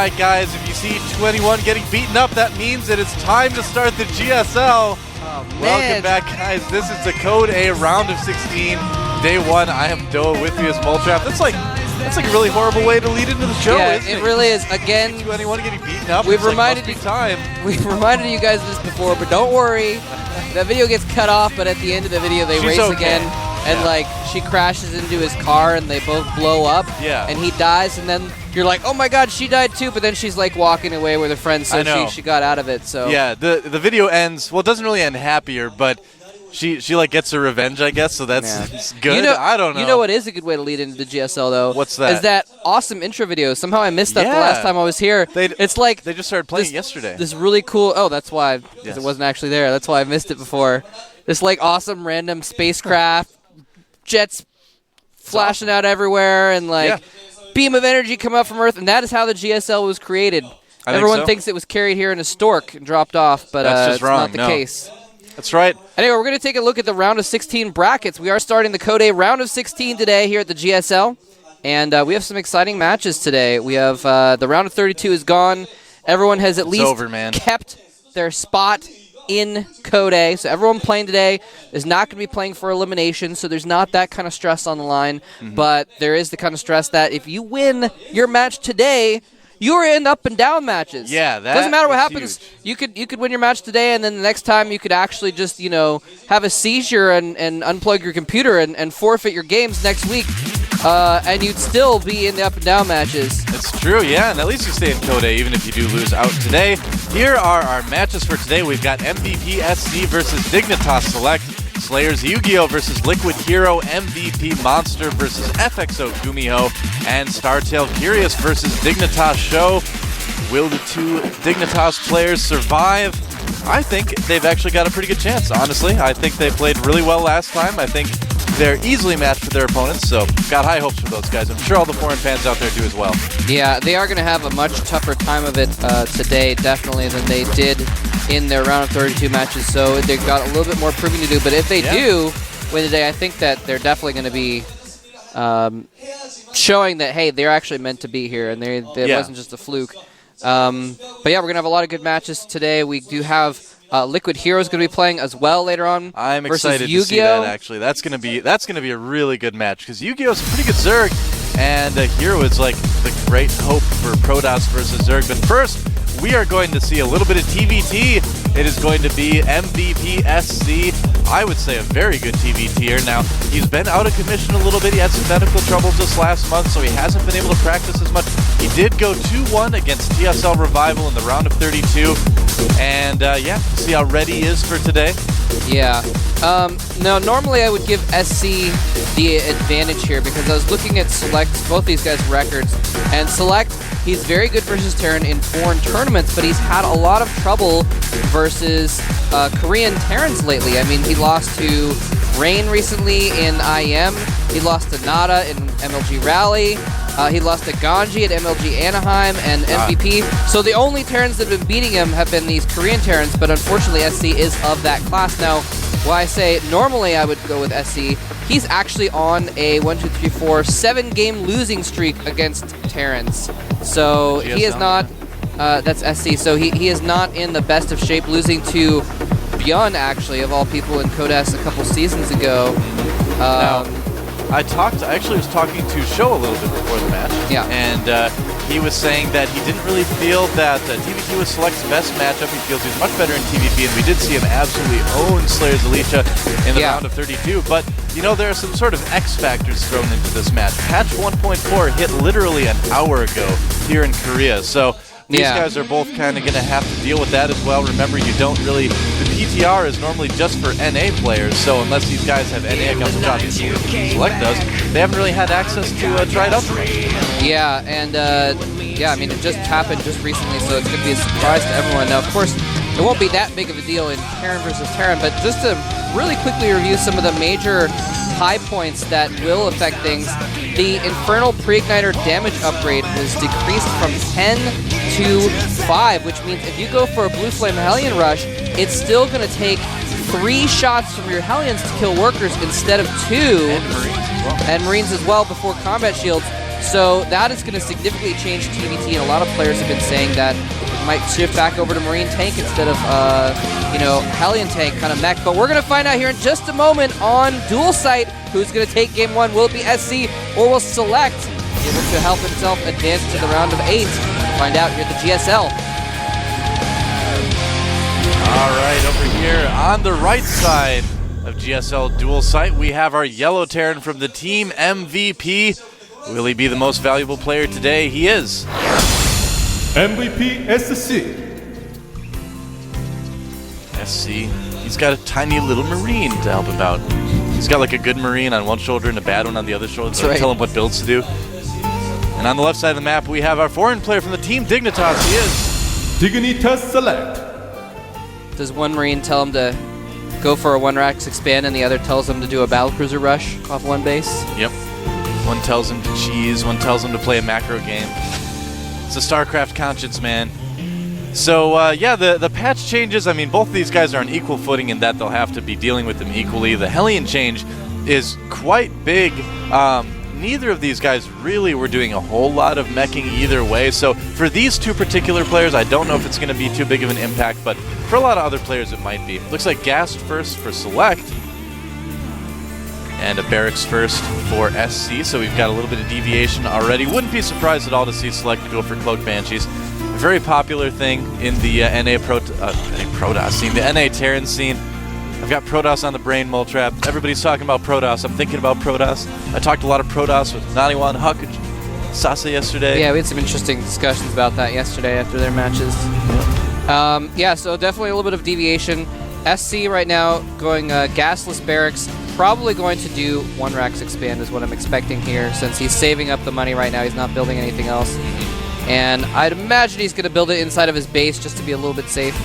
right, guys, if you see 21 getting beaten up, that means that it's time to start the GSL. Oh, man. Welcome back, guys. This is the Code A round of 16, day 1. I am Doa with you as Moltrap. That's like a really horrible way to lead into the show, yeah, isn't it? It really is. Again, 21 getting beaten up. We've reminded you guys of this before, but don't worry. The video gets cut off, but at the end of the video, they race again. And like she crashes into his car and they both blow up. Yeah. And he dies, and then you're like, oh my god, she died too. But then she's like walking away with her friends, so she got out of it. So yeah, the video ends. Well, it doesn't really end happier, but she like gets her revenge, I guess. So that's good. I don't know. You know what is a good way to lead into the GSL though? What's that? Is that awesome intro video? Somehow I missed that the last time I was here. It's like they just started playing it yesterday. This really cool. Oh, that's why it wasn't actually there. That's why I missed it before. This like awesome random spacecraft. Jets flashing out everywhere and like beam of energy come up from Earth, and that is how the GSL was created. Everyone thinks it was carried here in a stork and dropped off, but that's just it's wrong. not the case. That's right. Anyway, we're going to take a look at the round of 16 brackets. We are starting the Code A round of 16 today here at the GSL, and we have some exciting matches today. We have the round of 32 is gone. Everyone has at least kept their spot in Code A. So everyone playing today is not going to be playing for elimination, so there's not that kind of stress on the line. But there is the kind of stress that if you win your match today, you're in up and down matches. Yeah, that doesn't matter what happens. Huge. You could win your match today, and then the next time you could actually just have a seizure and unplug your computer and forfeit your games next week. And you'd still be in the up and down matches. It's true, yeah, and at least you stay in Code A even if you do lose out today. Here are our matches for today. We've got MVP SC versus Dignitas Select, Slayers Yu-Gi-Oh! Versus Liquid Hero, MVP Monster versus FXO Gumiho, and Startail Curious versus Dignitas Show. Will the two Dignitas players survive? I think they've actually got a pretty good chance, honestly. I think they played really well last time. I think they're easily matched with their opponents, so got high hopes for those guys. I'm sure all the foreign fans out there do as well. Yeah, they are going to have a much tougher time of it today, definitely, than they did in their round of 32 matches, so they've got a little bit more proving to do. But if they do win today, I think that they're definitely going to be showing that, hey, they're actually meant to be here, and it wasn't just a fluke. But yeah, we're going to have a lot of good matches today. We do have Liquid Hero's going to be playing as well later on. I'm excited to see that, actually. That's going to be a really good match, because Yu-Gi-Oh! Is a pretty good Zerg, and Hero is like the great hope for Protoss versus Zerg. But first, we are going to see a little bit of TVT. It is going to be MVP SC. I would say a very good TVTer. Now, he's been out of commission a little bit. He had some medical troubles this last month, so he hasn't been able to practice as much. He did go 2-1 against TSL Revival in the round of 32. And, see how ready he is for today. Yeah. Now, normally I would give SC the advantage here because I was looking at Select, both these guys' records, and Select, he's very good versus Terran in foreign tournaments, but he's had a lot of trouble versus Korean Terrans lately. I mean, he lost to Rain recently in IM. He lost to Nada in MLG Rally. He lost to Ganji at MLG Anaheim and MVP. So the only Terrans that have been beating him have been these Korean Terrans, but unfortunately SC is of that class. Now, why I say normally I would go with SC, he's actually on a 7-game losing streak against Terrans. So he is not, that's SC, so he is not in the best of shape, losing to Bjorn, actually, of all people in Codas a couple seasons ago. I actually was talking to Show a little bit before the match. Yeah. And he was saying that he didn't really feel that TVT was Select's best matchup. He feels he's much better in TVP, and we did see him absolutely own Slayers Alicia in the round of 32. But, there are some sort of X factors thrown into this match. Patch 1.4 hit literally an hour ago here in Korea. So these guys are both kind of going to have to deal with that as well. Remember, the PTR is normally just for NA players, so unless these guys have NA accounts, which obviously Select does, they haven't really had access to try it out for much. Yeah, and I mean, it just happened just recently, so it's going to be a surprise to everyone. Now, of course, it won't be that big of a deal in Terran versus Terran, but just to really quickly review some of the major high points that will affect things, the Infernal Pre-Igniter damage upgrade was decreased from 10 to 5, which means if you go for a Blue Flame Hellion Rush, it's still going to take 3 shots from your Hellions to kill workers instead of 2. And Marines as well before combat shields. So that is going to significantly change TVT, and a lot of players have been saying that it might shift back over to Marine Tank instead of, you know, Hellion Tank kind of mech. But we're going to find out here in just a moment on Dual Sight who's going to take game 1. Will it be SC or will Select be able to help himself advance to the round of 8? Find out here at the GSL. All right, over here on the right side of GSL Dual Sight, we have our Yellow Terran from the team MVP. Will he be the most valuable player today? He is. MVP SC. SC. He's got a tiny little Marine to help him out. He's got like a good Marine on one shoulder and a bad one on the other shoulder. So tell him what builds to do. And on the left side of the map, we have our foreign player from the team Dignitas. He is. Dignitas Select. Does one Marine tell him to go for a 1-Rax expand and the other tells him to do a battlecruiser rush off one base? Yep. One tells him to cheese, one tells him to play a macro game. It's a Starcraft conscience, man. So, yeah, the patch changes. I mean, both of these guys are on equal footing in that they'll have to be dealing with them equally. The Hellion change is quite big. Neither of these guys really were doing a whole lot of meching either way. So for these two particular players, I don't know if it's going to be too big of an impact, but for a lot of other players, it might be. Looks like Ghast first for Select, and a Barracks first for SC, so we've got a little bit of deviation already. Wouldn't be surprised at all to see Select go for Cloaked Banshees. A very popular thing in the Protoss scene, the NA Terran scene. I've got Protoss on the brain, Moltrap. Everybody's talking about Protoss. I'm thinking about Protoss. I talked a lot of Protoss with Naniwan, Huck, and Sasa yesterday. Yeah, we had some interesting discussions about that yesterday after their matches. Yeah, so definitely a little bit of deviation. SC right now going Gasless Barracks. Probably going to do 1-Rax expand is what I'm expecting here, since he's saving up the money right now. He's not building anything else. And I'd imagine he's going to build it inside of his base just to be a little bit safe.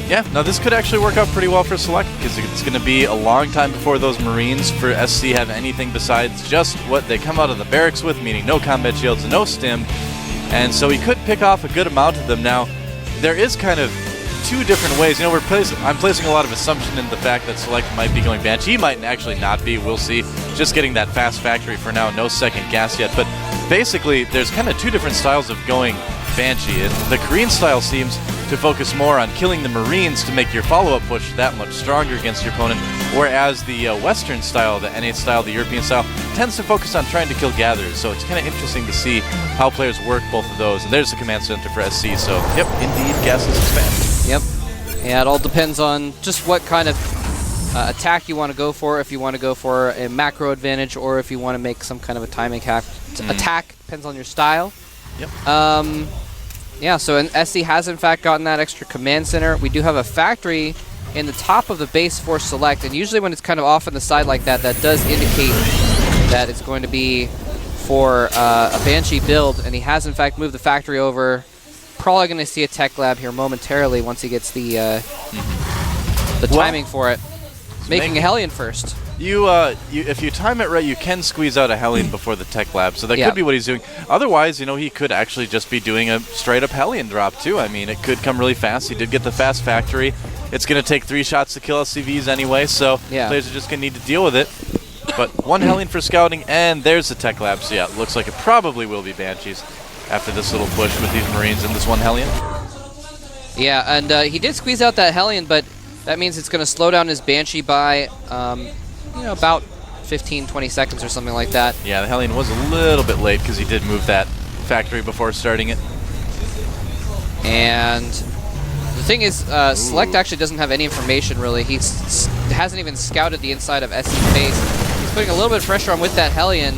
Yeah, no, this could actually work out pretty well for Select, because it's going to be a long time before those Marines for SC have anything besides just what they come out of the barracks with, meaning no combat shields, no stim. And so he could pick off a good amount of them. Now, there is kind of two different ways. You know, I'm placing a lot of assumption in the fact that Select might be going Banshee. He might actually not be. We'll see. Just getting that fast factory for now. No second gas yet. But basically, there's kind of two different styles of going Banshee. And the Korean style seems to focus more on killing the Marines to make your follow-up push that much stronger against your opponent, whereas the Western style, the NA style, the European style, tends to focus on trying to kill gatherers. So it's kind of interesting to see how players work both of those. And there's the command center for SC. So, yep, indeed, gasless expand. Yep. Yeah, it all depends on just what kind of attack you want to go for. If you want to go for a macro advantage, or if you want to make some kind of a timing attack. Depends on your style. Yep. Yeah, so SC has in fact gotten that extra command center. We do have a factory in the top of the base for Select, and usually when it's kind of off on the side like that, that does indicate that it's going to be for a Banshee build, and he has in fact moved the factory over. Probably going to see a tech lab here momentarily once he gets the timing for it. Making a Hellion first. If you time it right, you can squeeze out a Hellion before the tech lab, so that could be what he's doing. Otherwise, you know, he could actually just be doing a straight-up Hellion drop, too. I mean, it could come really fast. He did get the fast factory. It's going to take 3 shots to kill SCVs anyway, so players are just going to need to deal with it. But 1 Hellion for scouting, and there's the tech lab. So yeah, it looks like it probably will be Banshees after this little push with these Marines and this 1 Hellion. Yeah, and he did squeeze out that Hellion, but that means it's going to slow down his Banshee by you know, about 15, 20 seconds or something like that. Yeah, the Hellion was a little bit late because he did move that factory before starting it. And the thing is, Select actually doesn't have any information, really. He hasn't even scouted the inside of SC's base. He's putting a little bit of pressure on with that Hellion,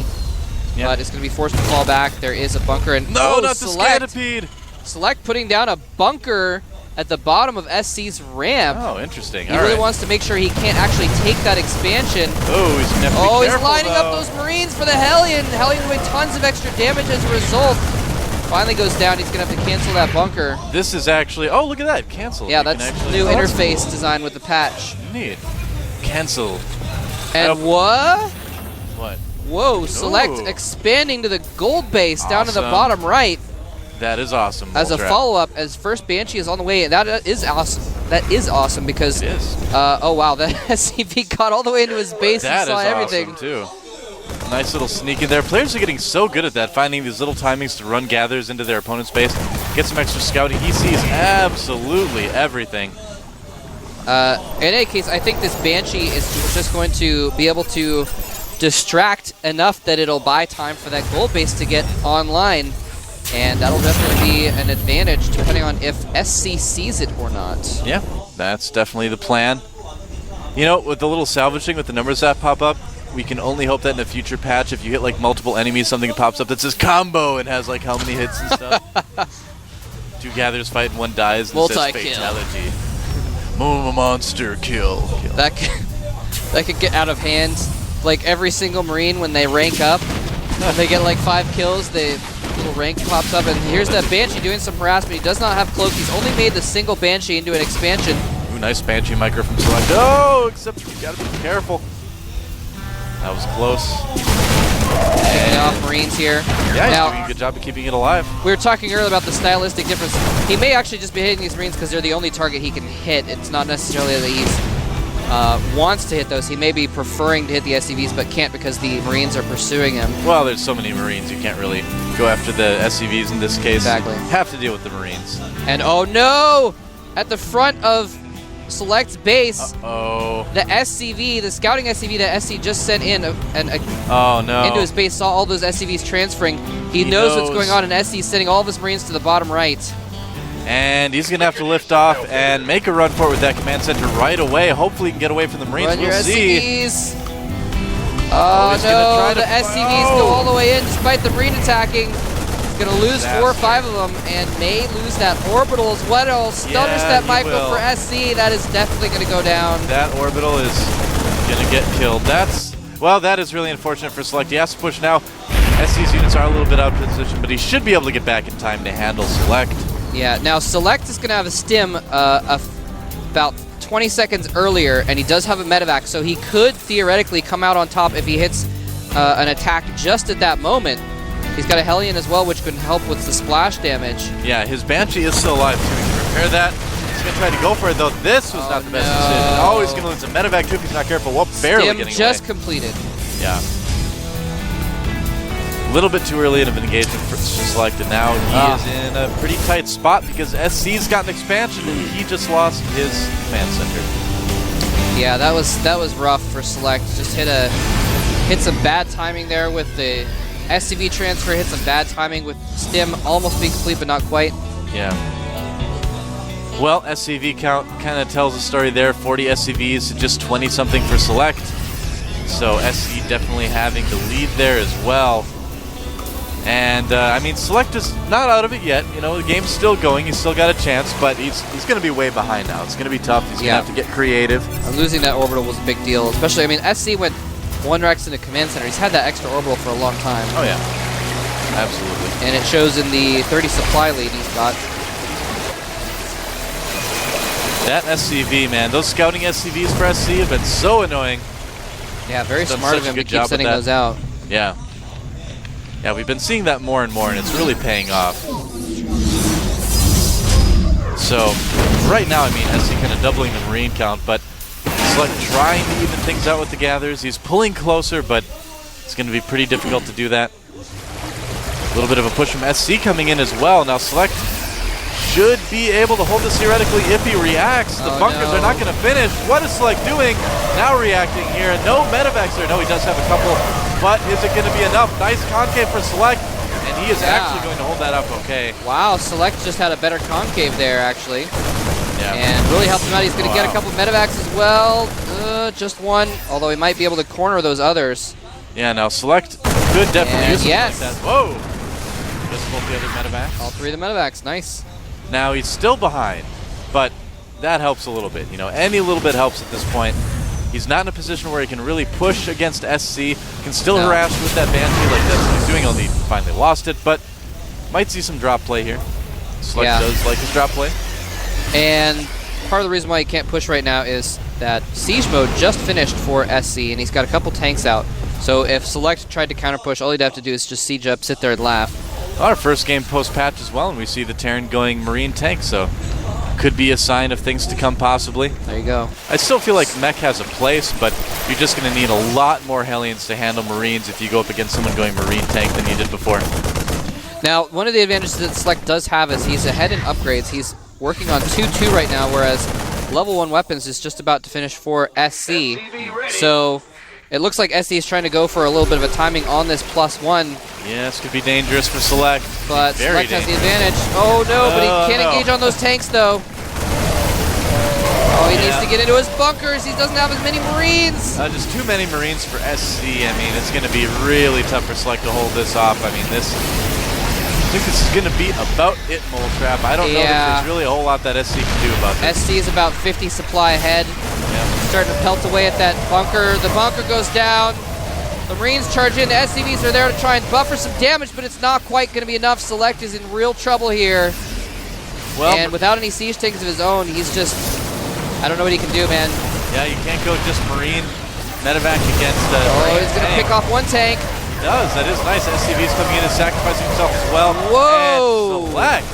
but it's going to be forced to fall back. There is a bunker. And no, not the Scatipede! Select putting down a bunker at the bottom of SC's ramp. Oh, interesting. He really wants to make sure he can't actually take that expansion. Oh, he's going to have to be careful, he's lining up those Marines for the Hellion. Hellion doing tons of extra damage as a result. Finally goes down. He's going to have to cancel that bunker. This is actually... Oh, look at that. Cancel. Yeah, that's new interface design with the patch. Neat. Cancel. And what? What? Whoa, Select expanding to the gold base down to the bottom right. That is awesome. As a follow-up, as first Banshee is on the way, that is awesome. That is awesome because, it is. Oh wow, that SCV got all the way into his base and saw everything. Awesome too. Nice little sneak in there. Players are getting so good at that, finding these little timings to run gathers into their opponent's base, get some extra scouting. He sees absolutely everything. In any case, I think this Banshee is just going to be able to distract enough that it'll buy time for that gold base to get online, and that'll definitely be an advantage depending on if SC sees it or not. Yeah, that's definitely the plan. You know, with the little salvaging with the numbers that pop up, we can only hope that in a future patch, if you hit like multiple enemies, something pops up that says combo and has like how many hits and stuff. 2 gathers fight and 1 dies and says fatality. Monster kill. That could get out of hand. Like every single Marine, when they rank up, they get like 5 kills, the little rank pops up, and here's that Banshee doing some harassment. He does not have cloak. He's only made the single Banshee into an expansion. Ooh, nice Banshee micro from Select. Oh, except you gotta be careful. That was close. Picking off Marines here. Yeah, now, he's doing a good job of keeping it alive. We were talking earlier about the stylistic difference. He may actually just be hitting these Marines because they're the only target he can hit. It's not necessarily that he wants to hit those. He may be preferring to hit the SCVs, but can't because the Marines are pursuing him. Well, there's so many Marines, you can't really go after the SCVs in this case. Exactly. You have to deal with the Marines. And oh no! At the front of Select's base, the SCV, the scouting SCV that SC just sent in into his base, saw all those SCVs transferring. He knows what's going on, and SC's sending all of his Marines to the bottom right. And he's going to have to lift off and make a run for it with that command center right away. Hopefully he can get away from the Marines. Run your see. SCVs. Oh no, the SCVs go all the way in despite the Marine attacking. He's going to lose 4 or 5 of them and may lose that orbital as well. Stunners that micro for SC. That is definitely going to go down. That orbital is going to get killed. Well, that is really unfortunate for Select. He has to push now. SC's units are a little bit out of position, but he should be able to get back in time to handle Select. Yeah, now Select is going to have a stim about 20 seconds earlier, and he does have a medevac, so he could theoretically come out on top if he hits an attack just at that moment. He's got a Hellion as well, which can help with the splash damage. Yeah, his Banshee is still alive, too. He can repair that. He's going to try to go for it, though. This was not the best decision. Oh, he's going to lose a medevac, too, if he's not careful. Well, barely Stim getting just away. completed. Yeah. A little bit too early of an engagement for Select, and now he is in a pretty tight spot because SC's got an expansion, and he just lost his command center. Yeah, that was rough for Select. Just hit some bad timing there with the SCV transfer, hit some bad timing with Stim almost being complete, but not quite. Yeah. Well, SCV count kind of tells a story there. 40 SCVs to just 20-something for Select. So SC definitely having the lead there as well. And, I mean, Select is not out of it yet. You know, the game's still going. He's still got a chance, but he's going to be way behind now. It's going to be tough. He's going to have to get creative. Losing that orbital was a big deal, especially, I mean, SC went 1 Rex into command center. He's had that extra orbital for a long time. Oh, yeah. Absolutely. And it shows in the 30 supply lead he's got. That SCV, man. Those scouting SCVs for SC have been so annoying. Yeah, very smart of him to keep sending those out. Yeah. Yeah, we've been seeing that more and more, and it's really paying off. So, right now, I mean, SC kind of doubling the Marine count, but Select trying to even things out with the gathers. He's pulling closer, but it's going to be pretty difficult to do that. A little bit of a push from SC coming in as well. Now, Select should be able to hold this theoretically if he reacts. The bunkers are not going to finish. What is Select doing? Now reacting here. No medevacs there. No, he does have a couple, but is it going to be enough? Nice concave for Select, and he is actually going to hold that up okay. Wow, Select just had a better concave there, actually. Yeah. And really helped him out. He's going to get a couple medevacs as well. Just 1, although he might be able to corner those others. Yeah, now Select could definitely use something like that. Whoa! Just pulled the other medevacs. All 3 of the medevacs. Nice. Now he's still behind, but that helps a little bit. You know, any little bit helps at this point. He's not in a position where he can really push against SC. Can still harass with that Banshee like that's what he's doing, only he finally lost it, but might see some drop play here. Select does like his drop play. And part of the reason why he can't push right now is that Siege Mode just finished for SC, and he's got a couple tanks out. So if Select tried to counter push, all he'd have to do is just siege up, sit there, and laugh. Our first game post-patch as well, and we see the Terran going Marine tank, so could be a sign of things to come, possibly. There you go. I still feel like Mech has a place, but you're just going to need a lot more Hellions to handle Marines if you go up against someone going Marine tank than you did before. Now, one of the advantages that Select does have is he's ahead in upgrades. He's working on 2-2 right now, whereas level 1 weapons is just about to finish for SC. So it looks like SC is trying to go for a little bit of a timing on this +1. Yeah, this could be dangerous for Select. But Select has the advantage. Oh no, but he can't engage on those tanks though. Oh, he needs to get into his bunkers. He doesn't have as many Marines. Just too many Marines for SC. I mean, it's going to be really tough for Select to hold this off. I mean, I think this is going to be about it, Mole Trap. I don't know if there's really a whole lot that SC can do about this. SC is about 50 supply ahead. Starting to pelt away at that bunker. The bunker goes down. The Marines charge in. The SCVs are there to try and buffer some damage, but it's not quite going to be enough. Select is in real trouble here. Well, and without any siege tanks of his own, he's just... I don't know what he can do, man. Yeah, you can't go just Marine medevac against the he's going to pick off one tank. He does. That is nice. SCV's coming in and sacrificing himself as well. Whoa! And Select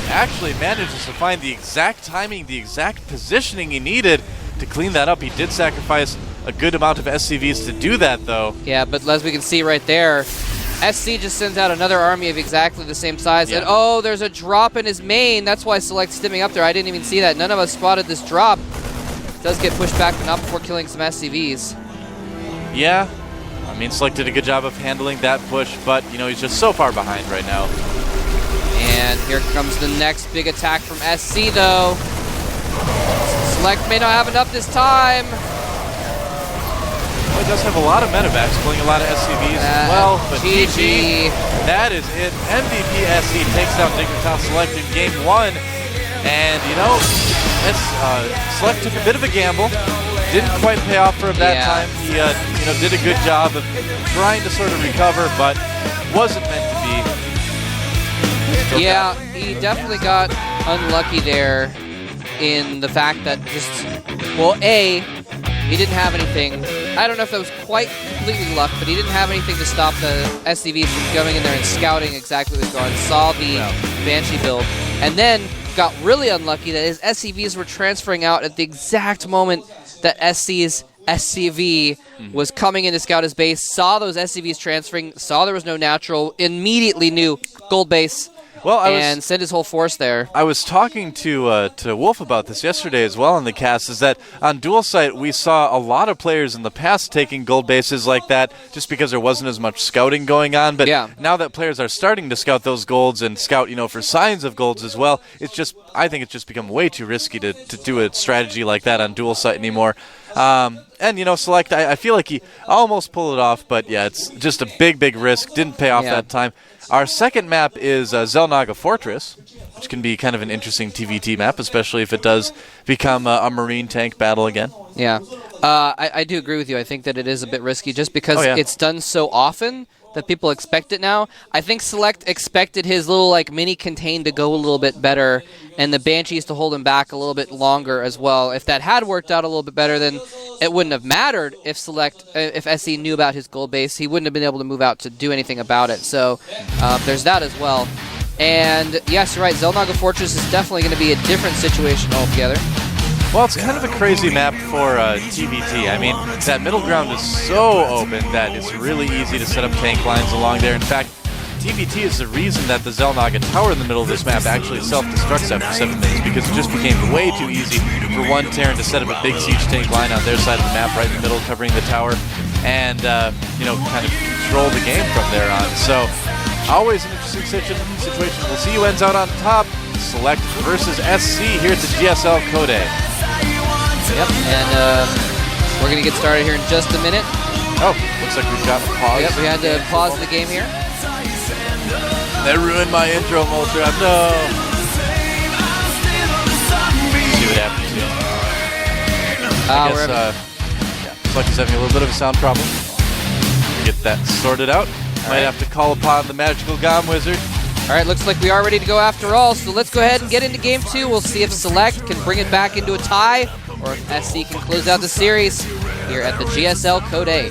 actually manages to find the exact timing, the exact positioning he needed to clean that up. He did sacrifice a good amount of SCVs to do that, though. Yeah, but as we can see right there, SC just sends out another army of exactly the same size. And oh, there's a drop in his main. That's why Select's stimming up there. I didn't even see that. None of us spotted this drop. Does get pushed back, but not before killing some SCVs. Yeah. I mean, Select did a good job of handling that push, but, you know, he's just so far behind right now. And here comes the next big attack from SC, though. Select may not have enough this time. Well, he does have a lot of medevacs, pulling a lot of SCVs as well, but GG. That is it. MVP SC takes down Dignitas Select in Game 1. And, you know, Select took a bit of a gamble. Didn't quite pay off for him that time. He, you know, did a good job of trying to sort of recover, but wasn't meant to be. Yeah, he definitely got unlucky there in the fact that just, well, A, he didn't have anything. I don't know if that was quite completely luck, but he didn't have anything to stop the SCVs from going in there and scouting exactly what was going on. Saw the Banshee build, and then got really unlucky that his SCVs were transferring out at the exact moment that SC's SCV was coming in to scout his base, saw those SCVs transferring, saw there was no natural, immediately knew gold base. Well, and sent his whole force there. I was talking to Wolf about this yesterday as well in the cast, is that on Dual Sight we saw a lot of players in the past taking gold bases like that just because there wasn't as much scouting going on. But now that players are starting to scout those golds and scout, you know, for signs of golds as well, it's just, I think it's just become way too risky to do a strategy like that on Dual Sight anymore. And, you know, Select, I feel like he almost pulled it off, but yeah, it's just a big, big risk. Didn't pay off that time. Our second map is Zelnaga Fortress, which can be kind of an interesting TVT map, especially if it does become a Marine tank battle again. Yeah. I do agree with you. I think that it is a bit risky just because it's done so often that people expect it now. I think Select expected his little like mini contain to go a little bit better and the Banshees to hold him back a little bit longer as well. If that had worked out a little bit better, then it wouldn't have mattered if SC knew about his gold base. He wouldn't have been able to move out to do anything about it. So there's that as well. And yes, you're right, Zelnaga Fortress is definitely going to be a different situation altogether. Well, it's kind of a crazy map for TVT. I mean, that middle ground is so open that it's really easy to set up tank lines along there. In fact, TVT is the reason that the Zelnaga tower in the middle of this map actually self-destructs after 7 minutes, because it just became way too easy for one Terran to set up a big siege tank line on their side of the map right in the middle covering the tower and, you know, kind of control the game from there on. So, always an interesting situation. We'll see who ends out on top. Select versus SC here at the GSL October. Yep, and we're going to get started here in just a minute. Oh, looks like we've got a pause. Yep, we had to pause the game here. That ruined my intro, Moltrap. No! See what happens here. I guess, Select is having a little bit of a sound problem. Get that sorted out. Might have to call upon the magical GOM Wizard. All right, looks like we are ready to go after all, so let's go ahead and get into Game 2. We'll see if Select can bring it back into a tie, or if SC can close out the series here at the GSL October.